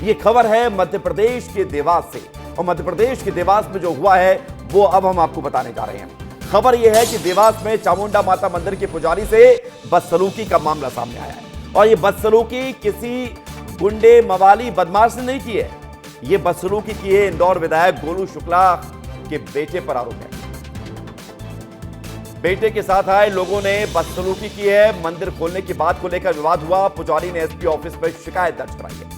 ये खबर है मध्य प्रदेश के देवास से, और मध्य प्रदेश के देवास में जो हुआ है वो अब हम आपको बताने जा रहे हैं। खबर यह है कि देवास में चामुंडा माता मंदिर के पुजारी से बदसलूकी का मामला सामने आया है, और ये बदसलूकी किसी गुंडे मवाली बदमाश ने नहीं की है। ये बदसलूकी की है इंदौर विधायक गोलू शुक्ला के बेटे पर आरोप है। बेटे के साथ आए लोगों ने बदसलूकी की है। मंदिर खोलने की बात को लेकर विवाद हुआ। पुजारी ने एसपी ऑफिस पर शिकायत दर्ज कराई है।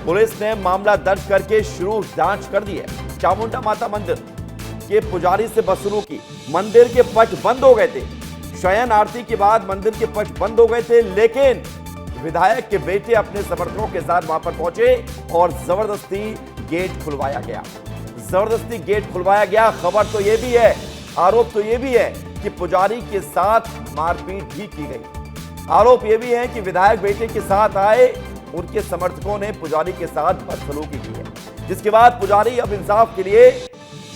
पुलिस ने मामला दर्ज करके शुरू जांच कर दी है। चामुंडा माता मंदिर के पुजारी से बदसलूकी। मंदिर के पट बंद हो गए थे। शयन आरती के बाद मंदिर के पट बंद हो गए थे, लेकिन विधायक के बेटे अपने समर्थकों के साथ वहां पर पहुंचे और जबरदस्ती गेट खुलवाया गया। जबरदस्ती गेट खुलवाया गया। खबर तो यह भी है, आरोप तो यह भी है कि पुजारी के साथ मारपीट भी की गई। आरोप यह भी है कि विधायक बेटे के साथ आए उनके समर्थकों ने पुजारी के साथ बदसलूकी की है, जिसके बाद पुजारी अब इंसाफ के लिए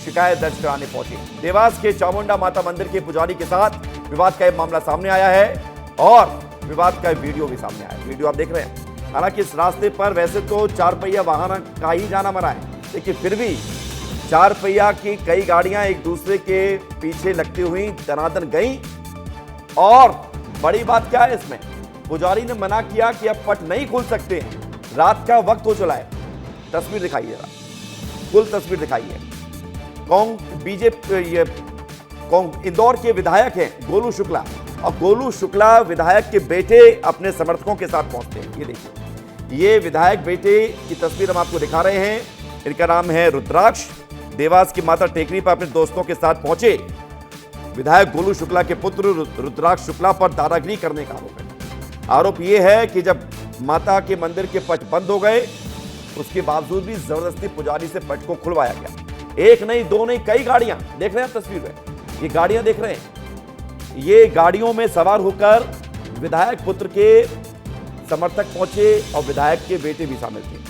शिकायत दर्ज कराने पहुंचे। देवास के चामुंडा माता मंदिर के पुजारी के साथ विवाद का यह मामला सामने आया है और विवाद का वीडियो भी सामने आया। वीडियो आप देख रहे हैं। हालांकि इस रास्ते पर वैसे तो 4 पहिया वाहन का ही जाना मना है, लेकिन फिर भी 4 पहिया की कई गाड़ियां एक दूसरे के पीछे लगती हुई दनादन गई। और बड़ी बात क्या है इसमें, पुजारी ने मना किया कि अब पट नहीं खुल सकते हैं, रात का वक्त हो चला है। तस्वीर दिखाइए, फुल तस्वीर दिखाइए। इंदौर के विधायक हैं गोलू शुक्ला, और गोलू शुक्ला विधायक के बेटे अपने समर्थकों के साथ पहुंचते हैं। ये देखिए, ये विधायक बेटे की तस्वीर हम आपको दिखा रहे हैं। इनका नाम है रुद्राक्ष। देवास की माता टेकरी पर अपने दोस्तों के साथ पहुंचे विधायक गोलू शुक्ला के पुत्र रुद्राक्ष शुक्ला पर दादागिरी करने का आरोप है। आरोप यह है कि जब माता के मंदिर के पट बंद हो गए, उसके बावजूद भी जबरदस्ती पुजारी से पट को खुलवाया गया। एक नहीं, दो नहीं, कई गाड़ियां देख रहे हैं आप तस्वीर में। ये गाड़ियां देख रहे हैं। ये गाड़ियों में सवार होकर विधायक पुत्र के समर्थक पहुंचे और विधायक के बेटे भी शामिल थे।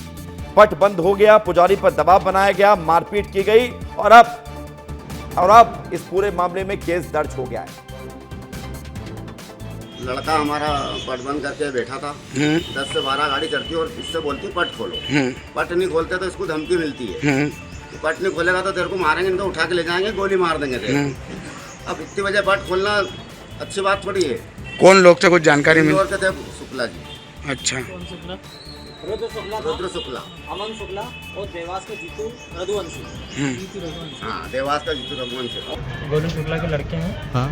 पट बंद हो गया, पुजारी पर दबाव बनाया गया, मारपीट की गई, और अब इस पूरे मामले में केस दर्ज हो गया है। लड़का हमारा पट बंद करके बैठा था। 10 से 12 गाड़ी करती और इससे बोलती पट खोलो। पट नहीं खोलते तो इसको धमकी मिलती है, तो पट नहीं खोलेगा तो तेरे को मारेंगे, इनको उठा के ले जाएंगे, गोली मार देंगे तेरे को। अब इतनी बजे पट खोलना अच्छी बात थोड़ी है। कौन लोग से कुछ जानकारी मिली? इंदौर के थे शुक्ला जी। अच्छा, रुद्र शुक्ला, रुद्र शुक्ला, अमन शुक्ला और देवास के जीतू रघुवंशी। हाँ, देवास का जीतू रघुवंशी। गोलू शुक्ला के लड़के हैं। हाँ,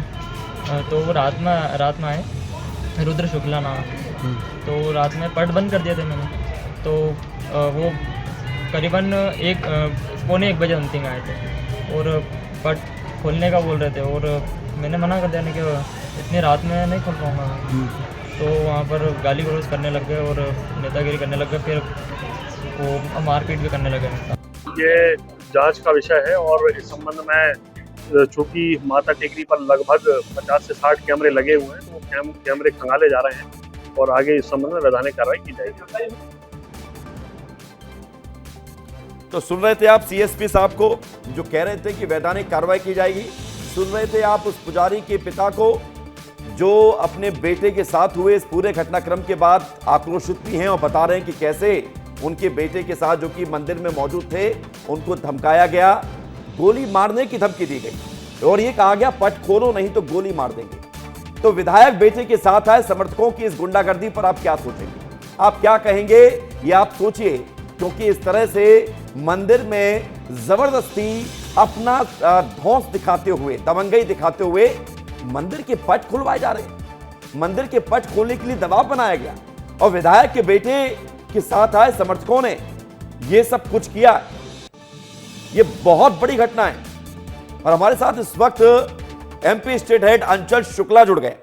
तो वो रात में आए, रुद्र शुक्ला नाम। तो रात में पट बंद कर दिए थे मैंने। तो वो करीबन 1-1:15 बजे समथिंग आए थे और पट खोलने का बोल रहे थे, और मैंने मना कर दिया कि इतनी रात में नहीं खोल पाऊँगा। तो वहाँ पर गाली गलौज करने लग गए और नेतागिरी करने लग गए, फिर वो मारपीट भी करने लगे। ये जांच का विषय है और इस संबंध में चूँकि माता टेकरी पर लगभग 50 से 60 कैमरे लगे हुए हैं, तो कैमरे खंगाले जा रहे हैं और आगे इस संबंध में वैधानिक कार्रवाई की जाएगी। तो सुन रहे थे आप सीएसपी साहब को जो कह रहे थे कि वैधानिक कार्रवाई की जाएगी। सुन रहे थे आप उस पुजारी के पिता को जो अपने बेटे के साथ हुए इस पूरे घटनाक्रम के बाद आक्रोशित भी हैं और बता रहे हैं कि कैसे उनके बेटे के साथ जो कि मंदिर में मौजूद थे उनको धमकाया गया, गोली मारने की धमकी दी गई और ये कहा गया पट खोलो नहीं तो गोली मार देंगे। तो विधायक बेटे के साथ आए समर्थकों की इस गुंडागर्दी पर आप क्या सोचेंगे, आप क्या कहेंगे, ये आप सोचिए, क्योंकि इस तरह से मंदिर में जबरदस्ती अपना धौंस दिखाते हुए, दबंगई दिखाते हुए मंदिर के पट खुलवाए जा रहे हैं। मंदिर के पट खोलने के लिए दबाव बनाया गया और विधायक के बेटे के साथ आए समर्थकों ने यह सब कुछ किया। यह बहुत बड़ी घटना है और हमारे साथ इस वक्त एमपी स्टेट हेड अंचल शुक्ला जुड़ गए।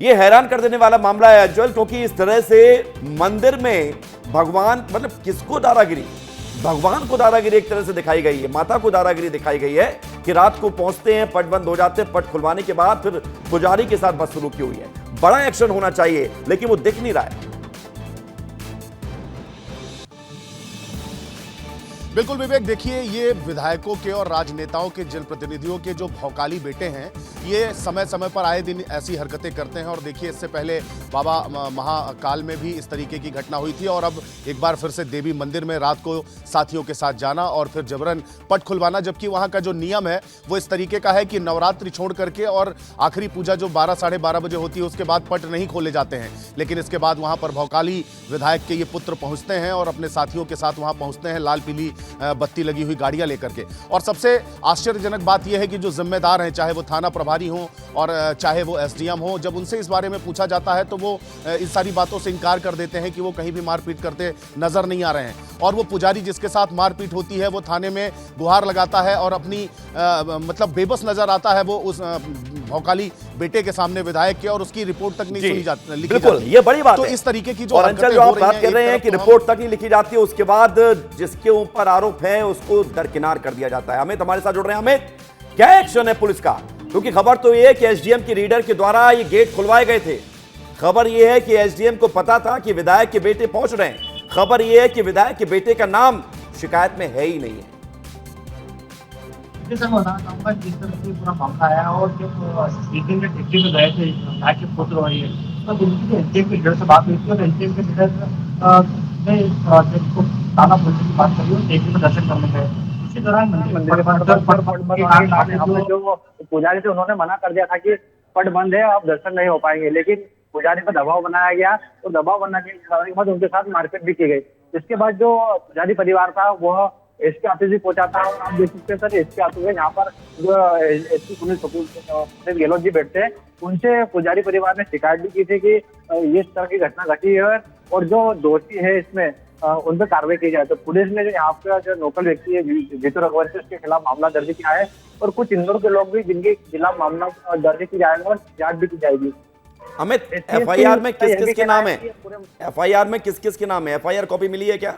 यह हैरान कर देने वाला मामला है अंचल, क्योंकि इस तरह से मंदिर में भगवान, मतलब किसको दादागिरी, भगवान को दादागिरी एक तरह से दिखाई गई है, माता को दादागिरी दिखाई गई है कि रात को पहुंचते हैं, पट बंद हो जाते हैं, पट खुलवाने के बाद फिर पुजारी के साथ बदसलूकी हुई है। बड़ा एक्शन होना चाहिए लेकिन वो दिख नहीं रहा है। बिल्कुल विवेक, देखिए ये विधायकों के और राजनेताओं के जनप्रतिनिधियों के जो भौकाली बेटे हैं ये समय समय पर आए दिन ऐसी हरकतें करते हैं। और देखिए, इससे पहले बाबा महाकाल में भी इस तरीके की घटना हुई थी और अब एक बार फिर से देवी मंदिर में रात को साथियों के साथ जाना और फिर जबरन पट खुलवाना, जबकि वहाँ का जो नियम है वो इस तरीके का है कि नवरात्रि छोड़ करके और आखिरी पूजा जो 12 साढ़े 12 बजे होती है उसके बाद पट नहीं खोले जाते हैं। लेकिन इसके बाद वहाँ पर भौकाली विधायक के ये पुत्र पहुँचते हैं और अपने साथियों के साथ वहाँ पहुँचते हैं लाल पीली बत्ती लगी हुई गाड़ियाँ लेकर के। और सबसे आश्चर्यजनक बात यह है कि जो जिम्मेदार हैं, चाहे वो थाना प्रभारी हों और चाहे वो एसडीएम हो, जब उनसे इस बारे में पूछा जाता है तो वो इन सारी बातों से इनकार कर देते हैं कि वो कहीं भी मारपीट करते नजर नहीं आ रहे हैं। और वो पुजारी जिसके साथ मारपीट होती है वो थाने में गुहार लगाता है और अपनी मतलब बेबस नजर आता है वो उस भौकाली बेटे के सामने विधायक के, और उसकी रिपोर्ट तक नहीं सुनी जाती, लिखी बिल्कुल जाती। ये बड़ी बात तो है। इस तरीके की जो और अंचल जो आप बात कर रहे हैं कि रिपोर्ट तक नहीं लिखी जाती है, उसके बाद जिसके ऊपर आरोप है उसको दरकिनार कर दिया जाता है। अमित हमारे साथ जुड़ रहे हैं। अमित, क्या एक्शन है पुलिस का? क्योंकि खबर तो ये है कि एसडीएम की रीडर के द्वारा ये गेट खुलवाए गए थे। खबर ये है कि एसडीएम को पता था कि विधायक के बेटे पहुंच रहे हैं। खबर ये है कि विधायक के बेटे का नाम शिकायत में है ही नहीं है। सर, मैं बताना चाहूँगा जिस तरह से पूरा मामला आया और जब मीटिंग में टेक्सी में गए थे विधायक के पुत्र और ये, तब उनकी एसडीएम के लीडर से बात हुई थी और एसडीएम के लीडर ने को ताला खोलने की बात करी और टेक्सी में दर्शन करने गए। इसी दौरान जो पुजारी थे उन्होंने मना कर दिया था कि पट बंद है, आप दर्शन नहीं हो पाएंगे, लेकिन पुजारी पर दबाव बनाया गया और दबाव बनाने के बाद उनके साथ मारपीट भी की गई। इसके बाद जो पुजारी परिवार था वह एसपी ऑफिस भी पहुंचा था और आप देख सकते हैं सर, एसपी ऑफिस में यहाँ पर जो एसपी सुनील गहलोत जी बैठते हैं, उनसे पुजारी परिवार ने शिकायत भी की थी कि ये इस तरह की घटना घटी है और जो दोषी है इसमें उन पर कार्रवाई की जाए। तो पुलिस ने जो यहाँ पे जो लोकल व्यक्ति है जीतू रघुवंशी, उसके खिलाफ मामला दर्ज किया है और कुछ इंदौर के लोग भी जिनके खिलाफ मामला दर्ज की जाएगा और जांच भी की जाएगी। अमित, एफआईआर में किस किस के नाम है? एफआईआर में किस किस के नाम है? एफआईआर कॉपी मिली है क्या?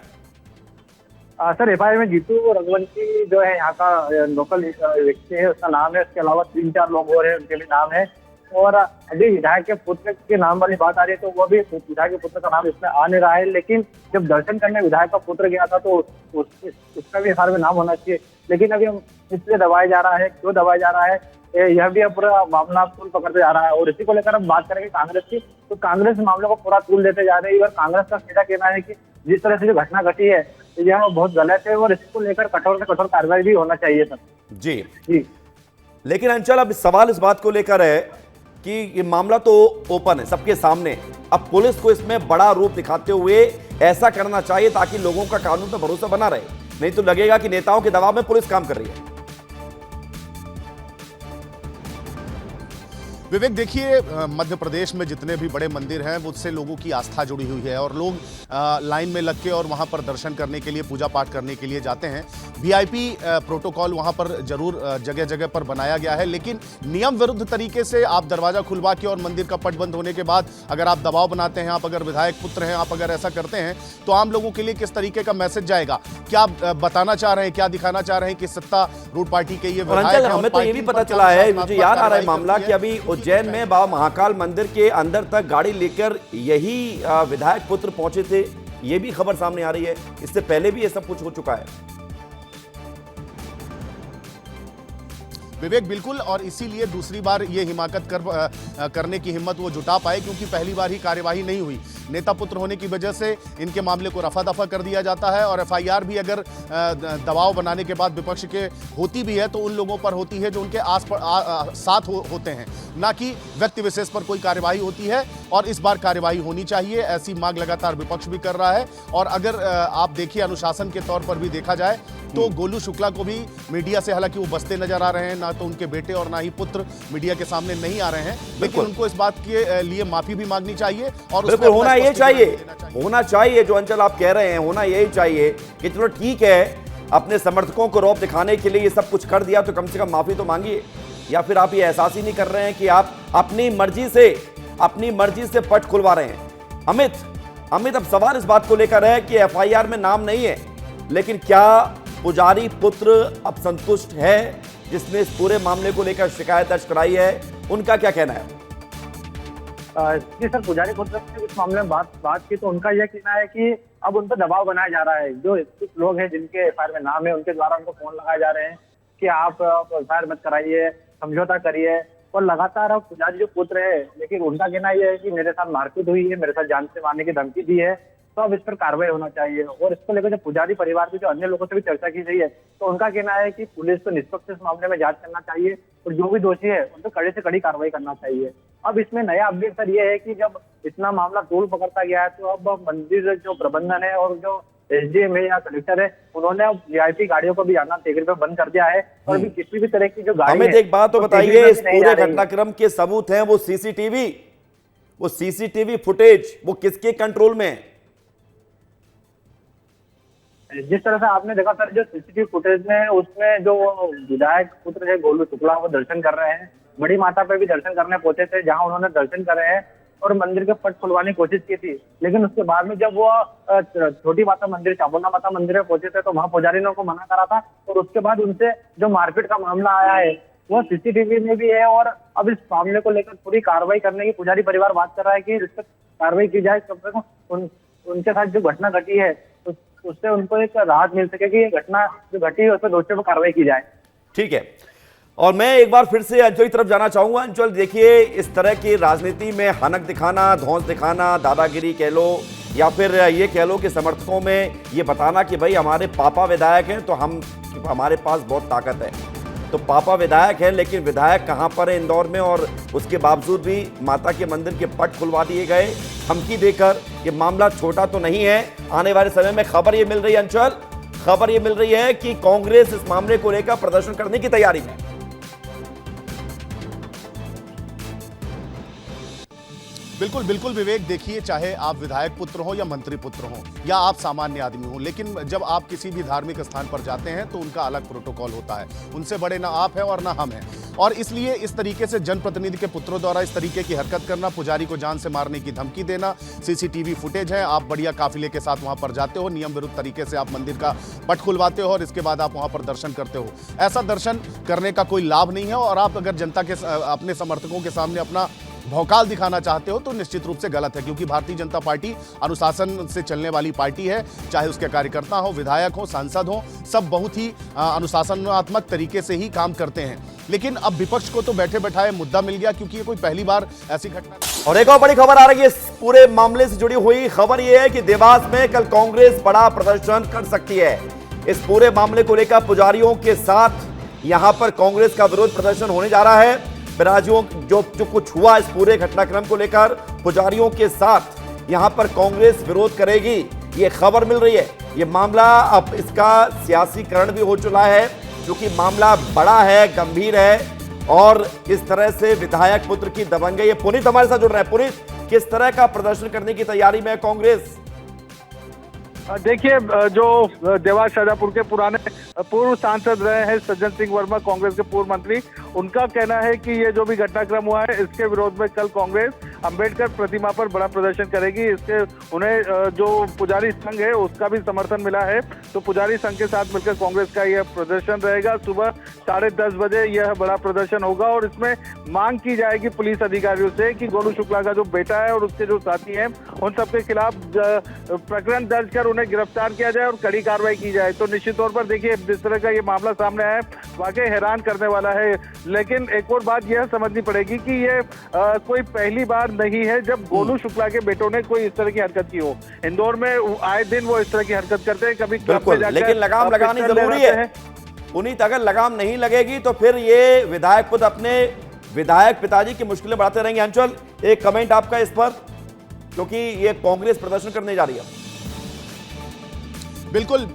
सर, एफआईआर में जीतू रघुवंशी जो है यहाँ का लोकल व्यक्ति है, उसका नाम है। उसके अलावा 3-4 लोग और हैं, उनके भी नाम है। और अभी विधायक के पुत्र के नाम वाली बात आ रही है तो वो भी विधायक के पुत्र का नाम इसमें आ नहीं रहा है, लेकिन जब दर्शन करने विधायक का पुत्र गया था तो उसका भी एफआईआर में नाम होना चाहिए। लेकिन अभी इसलिए दबाया जा रहा है, क्यों दबाया जा रहा है, यह भी पूरा मामला तूल पकड़ते जा रहा है। और इसी को लेकर हम बात करेंगे कांग्रेस की, तो कांग्रेस मामले को पूरा तूल देते जा रही है और कांग्रेस का सीधा कहना है कि जिस तरह से जो घटना घटी है यह बहुत गलत है और इसको लेकर कठोर से कठोर कार्रवाई भी होना चाहिए सर। जी। लेकिन अंचल, अब सवाल इस बात को लेकर है कि ये मामला तो ओपन है, सबके सामने। अब पुलिस को इसमें बड़ा रूप दिखाते हुए ऐसा करना चाहिए ताकि लोगों का कानून पर भरोसा बना रहे, नहीं तो लगेगा कि नेताओं के दबाव में पुलिस काम कर रही है। विवेक, देखिए, मध्य प्रदेश में जितने भी बड़े मंदिर हैं उससे लोगों की आस्था जुड़ी हुई है और लोग लाइन में लग के और वहाँ पर दर्शन करने के लिए, पूजा पाठ करने के लिए जाते हैं। वीआईपी प्रोटोकॉल वहाँ पर जरूर जगह जगह पर बनाया गया है, लेकिन नियम विरुद्ध तरीके से आप दरवाज़ा खुलवा के और मंदिर का पट बंद होने के बाद अगर आप दबाव बनाते हैं, आप अगर विधायक पुत्र हैं, आप अगर ऐसा करते हैं तो आम लोगों के लिए किस तरीके का मैसेज जाएगा? क्या बताना चाह रहे हैं, क्या दिखाना चाह रहे हैं कि सत्तारूढ़ पार्टी के ये विधायक हैं? हमें तो ये भी पता चला है, मुझे याद आ रहा है मामला कि अभी उज्जैन में बाबा महाकाल मंदिर के अंदर तक गाड़ी लेकर यही विधायक पुत्र पहुंचे थे, ये भी खबर सामने आ रही है। इससे पहले भी ये सब कुछ हो चुका है। विवेक, बिल्कुल, और इसीलिए दूसरी बार ये हिमाकत करने की हिम्मत वो जुटा पाए, क्योंकि पहली बार ही कार्यवाही नहीं हुई। नेता पुत्र होने की वजह से इनके मामले को रफा दफा कर दिया जाता है और एफआईआर भी अगर दबाव बनाने के बाद विपक्ष के होती भी है तो उन लोगों पर होती है जो उनके साथ होते हैं, ना कि व्यक्ति विशेष पर कोई कार्यवाही होती है। और इस बार कार्यवाही होनी चाहिए, ऐसी मांग लगातार विपक्ष भी कर रहा है। और अगर आप देखिए, अनुशासन के तौर पर भी देखा जाए तो गोलू शुक्ला को भी मीडिया से हालांकि वो बचते नजर आ रहे हैं, ना तो उनके बेटे और ना ही पुत्र मीडिया के सामने नहीं आ रहे हैं, लेकिन उनको इस बात के लिए माफी भी मांगनी चाहिए और बिल्कुल होना चाहिए जो अंचल आप कह रहे हैं, होना यही चाहिए कि चलो ठीक है, अपने समर्थकों को रौब दिखाने के लिए ये सब कुछ कर दिया तो कम से कम माफी तो मांगिए। या फिर आप ये एहसास ही नहीं कर रहे हैं कि आप अपनी मर्जी से पट खुलवा रहे हैं। अमित, अब सवाल इस बात को लेकर है कि एफआईआर में नाम नहीं है, लेकिन क्या पुजारी पुत्र अब संतुष्ट है जिसने इस पूरे मामले को लेकर शिकायत दर्ज कराई है? उनका क्या कहना है? जी सर, पुजारी पुत्र ने इस मामले में बात की तो उनका यह कहना है कि अब उन पर दबाव बनाया जा रहा है। जो कुछ लोग हैं जिनके एफआईआर में नाम है, उनके द्वारा उनको फोन लगाए जा रहे हैं कि आप एफआईआर मत कराइए, समझौता करिए, और लगातार अब पुजारी जो पुत्र है, लेकिन उनका कहना यह है कि मेरे साथ मारपीट हुई है, मेरे साथ जान से मारने की धमकी दी है, तो अब इस पर कार्रवाई होना चाहिए। और इसको लेकर जो पुजारी परिवार के जो अन्य लोगों से भी चर्चा की गई है, तो उनका कहना है कि पुलिस को निष्पक्ष इस मामले में जांच करना चाहिए और जो भी दोषी है उन पर कड़ी से कड़ी कार्रवाई करना चाहिए। अब इसमें नया अपडेट सर ये है कि जब इतना मामला तूल पकड़ता गया है, तो अब मंदिर जो प्रबंधन है और जो एसडीएम है या कलेक्टर है, उन्होंने अब वीआईपी गाड़ियों को भी आना टेकरी पे बंद कर दिया है और अभी किसी भी तरह की जो गाड़ी हमें है, एक बात तो बताइए, इस पूरे घटनाक्रम के सबूत हैं वो सीसीटीवी फुटेज वो किसके कंट्रोल में है? जिस तरह से आपने देखा सर, जो सीसीटीवी फुटेज में उसमें जो विधायक पुत्र है गोलू शुक्ला, वो दर्शन कर रहे हैं, बड़ी माता पे भी दर्शन करने पहुंचे थे, जहां उन्होंने दर्शन करे हैं और मंदिर के पट खुलवाने की कोशिश की थी। लेकिन उसके बाद में जब वो छोटी माता मंदिर, चामुंडा माता मंदिर में पहुंचे थे, तो वहां पुजारी ने उनको मना करा था और उसके बाद उनसे जो मारपीट का मामला आया है वो सीसीटीवी में भी है। और अब इस मामले को लेकर पूरी कार्रवाई करने की पुजारी परिवार बात कर रहा है कि इस पर कार्रवाई की जाए, कम से कम उनके साथ जो घटना घटी है उससे उनको एक राहत मिल सके कि ये घटना जो घटी है उस पर दोषियों पर कार्रवाई की जाए। ठीक है, और मैं एक बार फिर से अंचल की तरफ जाना चाहूंगा। अंचल, देखिए, इस तरह की राजनीति में हनक दिखाना, धौंस दिखाना, दादागिरी कह लो या फिर ये कह लो कि समर्थकों में ये बताना कि भाई हमारे पापा विधायक हैं तो हमारे पास बहुत ताकत है। तो पापा विधायक है, लेकिन विधायक कहां पर है इंदौर में, और उसके बावजूद भी माता के मंदिर के पट खुलवा दिए गए धमकी देकर। ये मामला छोटा तो नहीं है। आने वाले समय में खबर ये मिल रही है अंचल, खबर ये मिल रही है कि कांग्रेस इस मामले को लेकर प्रदर्शन करने की तैयारी में। बिल्कुल बिल्कुल विवेक, देखिए, चाहे आप विधायक पुत्र हो या मंत्री पुत्र हो या आप सामान्य आदमी हो, लेकिन जब आप किसी भी धार्मिक स्थान पर जाते हैं तो उनका अलग प्रोटोकॉल होता है। उनसे बड़े ना आप हैं और ना हम हैं, और इसलिए इस तरीके से जनप्रतिनिधि के पुत्रों द्वारा इस तरीके की हरकत करना, पुजारी को जान से मारने की धमकी देना, सीसीटीवी फुटेज है, आप बढ़िया काफिले के साथ वहां पर जाते हो, नियम विरुद्ध तरीके से आप मंदिर का पट खुलवाते हो और इसके बाद आप वहां पर दर्शन करते हो। ऐसा दर्शन करने का कोई लाभ नहीं है, और आप अगर जनता के अपने समर्थकों के सामने अपना भौकाल दिखाना चाहते हो तो निश्चित रूप से गलत है, क्योंकि भारतीय जनता पार्टी अनुशासन से चलने वाली पार्टी है। चाहे उसके कार्यकर्ता हो, विधायक हो, सांसद हो, सब बहुत ही अनुशासनात्मक तरीके से ही काम करते हैं। लेकिन अब विपक्ष को तो बैठे बैठाए मुद्दा मिल गया, क्योंकि ये कोई पहली बार ऐसी घटना। और एक और बड़ी खबर आ रही है इस पूरे मामले से जुड़ी हुई। खबर यह है कि देवास में कल कांग्रेस बड़ा प्रदर्शन कर सकती है। इस पूरे मामले को लेकर पुजारियों के साथ यहां पर कांग्रेस का विरोध प्रदर्शन होने जा रहा है। राज्यों जो कुछ हुआ इस पूरे घटनाक्रम को लेकर पुजारियों के साथ यहां पर कांग्रेस विरोध करेगी, ये खबर मिल रही है। ये मामला अब इसका सियासीकरण भी हो चुका है, क्योंकि मामला बड़ा है, गंभीर है, और इस तरह से विधायक पुत्र की दबंगई। ये पुनीत हमारे साथ जुड़ रहे हैं। पुनीत, किस तरह का प्रदर्शन करने की तैयारी में है कांग्रेस? देखिए, जो देवास शाहजहांपुर के पुराने पूर्व सांसद रहे हैं सज्जन सिंह वर्मा, कांग्रेस के पूर्व मंत्री, उनका कहना है कि ये जो भी घटनाक्रम हुआ है इसके विरोध में कल कांग्रेस अंबेडकर प्रतिमा पर बड़ा प्रदर्शन करेगी। इसके उन्हें जो पुजारी संघ है उसका भी समर्थन मिला है, तो पुजारी संघ के साथ मिलकर कांग्रेस का यह प्रदर्शन रहेगा। सुबह 10:30 बजे यह बड़ा प्रदर्शन होगा और इसमें मांग की जाएगी पुलिस अधिकारियों से कि गोलू शुक्ला का जो बेटा है और उसके जो साथी हैं उन सबके खिलाफ प्रकरण दर्ज कर उन्हें गिरफ्तार किया जाए और कड़ी कार्रवाई की जाए। तो निश्चित तौर पर देखिए, जिस तरह का ये मामला सामने आया वाकई हैरान करने वाला है। लेकिन एक और बात यह समझनी पड़ेगी कि ये कोई पहली बार नहीं है जब गोलू शुक्ला के बेटों ने कोई इस तरह की हरकत की हो। इंदौर में आए दिन वो इस तरह की हरकत करते हैं, कभी बिल्कुल, लेकिन लगाम लगानी जरूरी है पुनीत। अगर लगाम नहीं लगेगी तो फिर ये विधायक खुद अपने विधायक पिताजी की मुश्किलें बढ़ाते रहेंगे। अंचल, एक कमेंट आपका इस पर, क्योंकि ये कांग्रेस प्रदर्शन करने जा रही है। बिल्कुल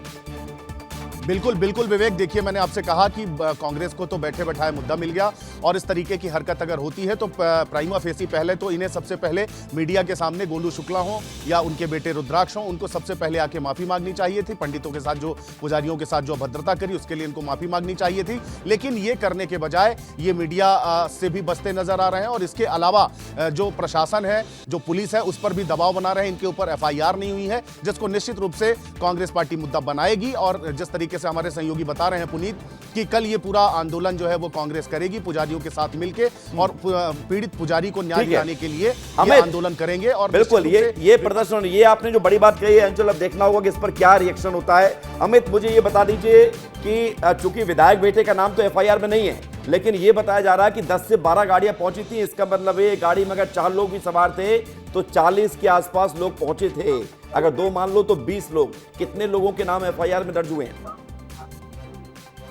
बिल्कुल बिल्कुल विवेक, देखिए, मैंने आपसे कहा कि कांग्रेस को तो बैठे बैठाए मुद्दा मिल गया, और इस तरीके की हरकत अगर होती है तो प्राइमा फेसी पहले तो इन्हें सबसे पहले मीडिया के सामने गोलू शुक्ला हो या उनके बेटे रुद्राक्ष हो, उनको सबसे पहले आके माफी मांगनी चाहिए थी। पंडितों के साथ, जो पुजारियों के साथ जो अभद्रता करी उसके लिए इनको माफी मांगनी चाहिए थी। लेकिन ये करने के बजाय ये मीडिया से भी बचते नजर आ रहे हैं, और इसके अलावा जो प्रशासन है, जो पुलिस है, उस पर भी दबाव बना रहे हैं। इनके ऊपर FIR नहीं हुई है, जिसको निश्चित रूप से कांग्रेस पार्टी मुद्दा बनाएगी। और जिस तरीके से हमारे सहयोगी बता रहे हैं पुनीत कि कल ये पूरा आंदोलन जो है वो कांग्रेस करेगी, पुजारियों के साथ मिलके, और पीड़ित पुजारी को न्याय दिलाने के लिए ये आंदोलन करेंगे। और बिल्कुल ये प्रदर्शन, ये आपने जो बड़ी बात कही है अंचल, अब देखना होगा कि इस पर क्या रिएक्शन होता है। अमित, मुझे ये बता दीजिए कि चूंकि विधायक बेटे का नाम तो FIR में नहीं है, लेकिन ये बताया जा रहा है कि 10 से 12 गाड़ियां पहुंची थी। इसका मतलब है गाड़ी में अगर 4 लोग भी सवार थे तो 40 के आसपास लोग पहुंचे थे। अगर 2 मान लो तो 20 लोग। कितने लोगों के नाम एफआईआर में दर्ज हुए हैं?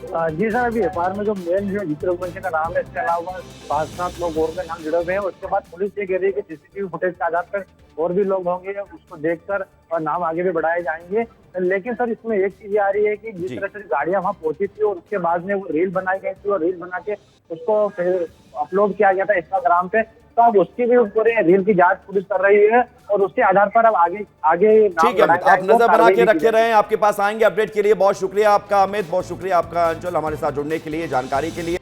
जी सर, अभी एफआईआर में जो मेन जो जीतू रघुवंशी का नाम है, इसके अलावा 5-7 लोग और के नाम जुड़े हुए हैं। उसके बाद पुलिस ये कह रही है कि सीसीटीवी फुटेज के आधार पर और भी लोग होंगे, उसको देखकर और नाम आगे भी बढ़ाए जाएंगे। लेकिन सर इसमें एक चीज आ रही है कि जिस तरह से गाड़ियां वहां पहुंची थी और उसके बाद में वो रील बनाई गई थी और रील बना के उसको फिर अपलोड किया गया था इंस्टाग्राम पे, तो अब उसकी भी पूरे रील की जांच पुलिस कर रही है और उसके आधार पर अब आगे ठीक है, आप नजर बना के रखे रहे हैं। आपके पास आएंगे अपडेट के लिए। बहुत शुक्रिया आपका अमित, बहुत शुक्रिया आपका अंचल, हमारे साथ जुड़ने के लिए, जानकारी के लिए।